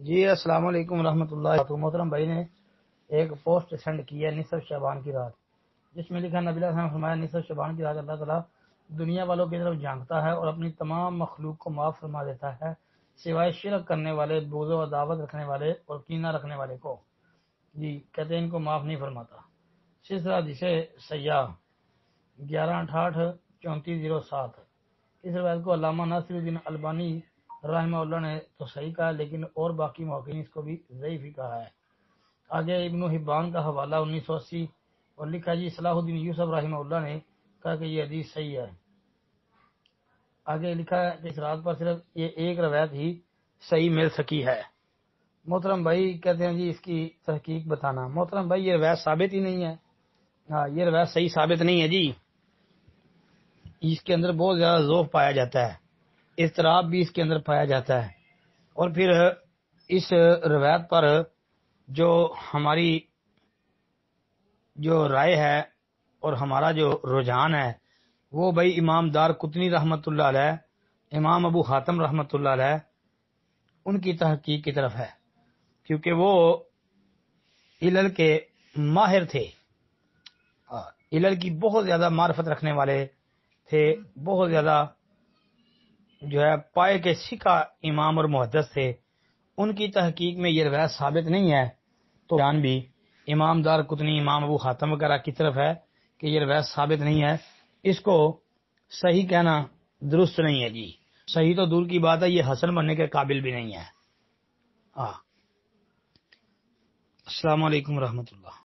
جی السلام علیکم ورحمۃ اللہ. تو محترم بھائی نے ایک پوسٹ سینڈ کی ہے نصف شعبان کی رات، جس میں لکھا نبی اللہ نے فرمایا نصف شعبان کی رات اللہ تعالیٰ دنیا والوں کی طرف جھانکتا ہے اور اپنی تمام مخلوق کو معاف فرما دیتا ہے سوائے شرک کرنے والے، بغض و عداوت رکھنے والے اور کینہ رکھنے والے کو. جی کہتے ہیں ان کو معاف نہیں فرماتا. سلسلہ جسے سیاح 1168-3407. اس روایت کو علامہ ناصر الدین البانی رحمہ اللہ نے تو صحیح کہا، لیکن اور باقی محققین اس کو بھی ضعیف ہی کہا ہے. آگے ابن حبان کا حوالہ 1980 اور لکھا جی صلاح الدین یوسف رحمہ اللہ نے کہا کہ یہ حدیث صحیح ہے. آگے لکھا ہے کہ اس رات پر صرف یہ ایک روایت ہی صحیح مل سکی ہے. محترم بھائی کہتے ہیں جی اس کی تحقیق بتانا. محترم بھائی یہ روایت ثابت ہی نہیں ہے. ہاں یہ روایت صحیح ثابت نہیں ہے جی. اس کے اندر بہت زیادہ ذوف پایا جاتا ہے، اضطراب بھی اس کے اندر پایا جاتا ہے. اور پھر اس روایت پر جو ہماری جو رائے ہے اور ہمارا جو رجحان ہے وہ بھائی امام دار قطنی رحمۃ اللہ علیہ، امام ابو حاتم رحمۃ اللہ علیہ ان کی تحقیق کی طرف ہے، کیونکہ وہ علل کے ماہر تھے، علل کی بہت زیادہ معرفت رکھنے والے تھے، بہت زیادہ جو ہے پائے کے سکھا امام اور محدث تھے. ان کی تحقیق میں یہ روایت ثابت نہیں ہے، تو جان بھی امام دار قطنی، امام ابو حاتم وغیرہ کی طرف ہے کہ یہ روایت ثابت نہیں ہے. اس کو صحیح کہنا درست نہیں ہے جی. صحیح تو دور کی بات ہے، یہ حسن بننے کے قابل بھی نہیں ہے. السلام علیکم ورحمۃ اللہ.